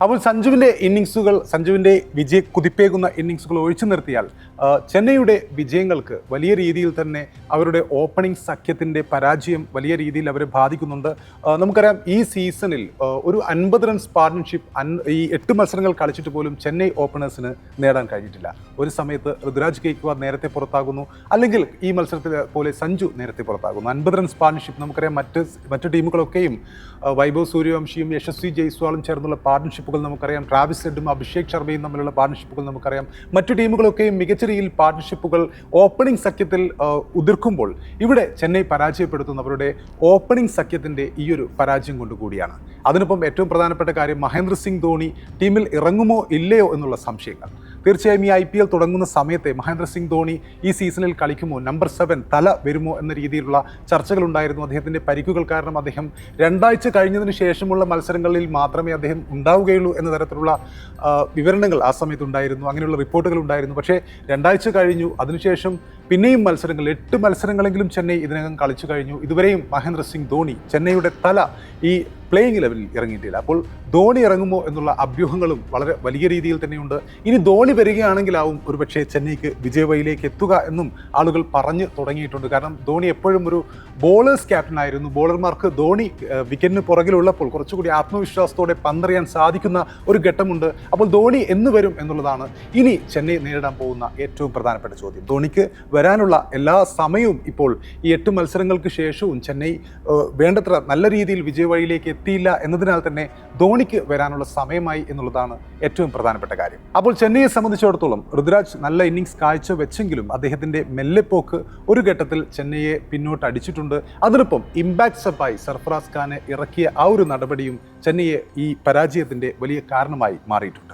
അപ്പോൾ സഞ്ജുവിൻ്റെ വിജയ കുതിപ്പേകുന്ന ഇന്നിങ്സുകൾ ഒഴിച്ചു നിർത്തിയാൽ ചെന്നൈയുടെ വിജയങ്ങൾക്ക് വലിയ രീതിയിൽ തന്നെ അവരുടെ ഓപ്പണിംഗ് സഖ്യത്തിൻ്റെ പരാജയം വലിയ രീതിയിൽ അവരെ ബാധിക്കുന്നുണ്ട്. നമുക്കറിയാം ഈ സീസണിൽ ഒരു 50 റൺസ് പാർട്ട്ണർഷിപ്പ് ഈ 8 മത്സരങ്ങൾ കളിച്ചിട്ട് പോലും ചെന്നൈ ഓപ്പണേഴ്സിന് നേടാൻ കഴിഞ്ഞിട്ടില്ല. ഒരു സമയത്ത് ഋതുരാജ് ഗെയ്ക്വാദ് നേരത്തെ പുറത്താകുന്നു, അല്ലെങ്കിൽ ഈ മത്സരത്തിൽ പോലെ സഞ്ജു നേരത്തെ പുറത്താകുന്നു. 50 റൺസ് പാർട്ട്ണർഷിപ്പ് നമുക്കറിയാം മറ്റ് ടീമുകളൊക്കെയും വൈഭവ് സൂര്യവംശിയും യശസ്വി ജയ്സ്വാളും ചേർന്നുള്ള പാർട്ട്ണർഷിപ്പുകൾ നമുക്കറിയാം. ട്രാവിസ് ഹെഡും അഭിഷേക് ശർമ്മയും തമ്മിലുള്ള പാർട്ട്ണർഷിപ്പുകൾ നമുക്കറിയാം. മറ്റു ടീമുകളൊക്കെയും മികച്ച രീതിയിൽ പാർട്ട്ണർഷിപ്പുകൾ ഓപ്പണിംഗ് സഖ്യത്തിൽ ഉതിർക്കുമ്പോൾ ഇവിടെ ചെന്നൈ പരാജയപ്പെടുത്തുന്നവരുടെ ഓപ്പണിംഗ് സഖ്യത്തിൻ്റെ ഈ ഒരു പരാജയം കൊണ്ടുകൂടിയാണ്. അതിനൊപ്പം ഏറ്റവും പ്രധാനപ്പെട്ട കാര്യം മഹേന്ദ്ര സിംഗ് ധോണി ടീമിൽ ഇറങ്ങുമോ ഇല്ലയോ എന്നുള്ള സംശയങ്ങൾ. തീർച്ചയായും ഈ IPL തുടങ്ങുന്ന സമയത്തെ മഹേന്ദ്ര സിംഗ് ധോണി ഈ സീസണിൽ കളിക്കുമോ, നമ്പർ 7 തല വരുമോ എന്ന രീതിയിലുള്ള ചർച്ചകളുണ്ടായിരുന്നു. അദ്ദേഹത്തിൻ്റെ പരിക്കുകൾ കാരണം അദ്ദേഹം 2 ആഴ്ച കഴിഞ്ഞതിന് ശേഷമുള്ള മത്സരങ്ങളിൽ മാത്രമേ അദ്ദേഹം ഉണ്ടാവുകയുള്ളൂ എന്ന തരത്തിലുള്ള വിവരണങ്ങൾ ആ സമയത്ത് ഉണ്ടായിരുന്നു, അങ്ങനെയുള്ള റിപ്പോർട്ടുകൾ ഉണ്ടായിരുന്നു. പക്ഷേ 2 ആഴ്ച കഴിഞ്ഞു, അതിനുശേഷം പിന്നെയും മത്സരങ്ങൾ 8 മത്സരങ്ങളെങ്കിലും ചെന്നൈ ഇതിനകം കളിച്ചു കഴിഞ്ഞു. ഇതുവരെയും മഹേന്ദ്ര സിംഗ് ധോണി ചെന്നൈയുടെ തല ഈ പ്ലേയിങ് ലെവലിൽ ഇറങ്ങിയിട്ടില്ല. അപ്പോൾ ധോണി ഇറങ്ങുമോ എന്നുള്ള അഭ്യൂഹങ്ങളും വളരെ വലിയ രീതിയിൽ തന്നെയുണ്ട്. ഇനി ധോണി വരികയാണെങ്കിലാവും ഒരുപക്ഷെ ചെന്നൈക്ക് വിജയവഴിയിലേക്ക് എത്തുക എന്നും ആളുകൾ പറഞ്ഞു തുടങ്ങിയിട്ടുണ്ട്. കാരണം ധോണി എപ്പോഴും ഒരു ബോളേഴ്സ് ക്യാപ്റ്റനായിരുന്നു. ബോളർമാർക്ക് ധോണി വിക്കറ്റിന് പുറകിലുള്ളപ്പോൾ കുറച്ചുകൂടി ആത്മവിശ്വാസത്തോടെ പന്തെറിയാൻ സാധിക്കുന്ന ഒരു ഘട്ടമുണ്ട്. അപ്പോൾ ധോണി എന്ന് വരും എന്നുള്ളതാണ് ഇനി ചെന്നൈ നേരിടാൻ പോകുന്ന ഏറ്റവും പ്രധാനപ്പെട്ട ചോദ്യം. ധോണിക്ക് വരാനുള്ള എല്ലാ സമയവും ഇപ്പോൾ ഈ 8 മത്സരങ്ങൾക്ക് ശേഷവും ചെന്നൈ വേണ്ടത്ര നല്ല രീതിയിൽ വിജയവഴിയിലേക്ക് എത്തിയില്ല എന്നതിനാൽ തന്നെ ധോണിക്ക് വരാനുള്ള സമയമായി എന്നുള്ളതാണ് ഏറ്റവും പ്രധാനപ്പെട്ട കാര്യം. അപ്പോൾ ചെന്നൈയെ സംബന്ധിച്ചിടത്തോളം ഋതുരാജ് നല്ല ഇന്നിങ്സ് കാഴ്ചവെച്ചെങ്കിലും അദ്ദേഹത്തിൻ്റെ മെല്ലെപ്പോക്ക് ഒരു ഘട്ടത്തിൽ ചെന്നൈയെ പിന്നോട്ട് അടിച്ചിട്ടുണ്ട്. അതിനൊപ്പം ഇമ്പാക്ട് സബായി സർഫറാസ് ഖാനെ ഇറക്കിയ ആ ഒരു നടപടിയും ചെന്നൈയെ ഈ പരാജയത്തിൻ്റെ വലിയ കാരണമായി മാറിയിട്ടുണ്ട്.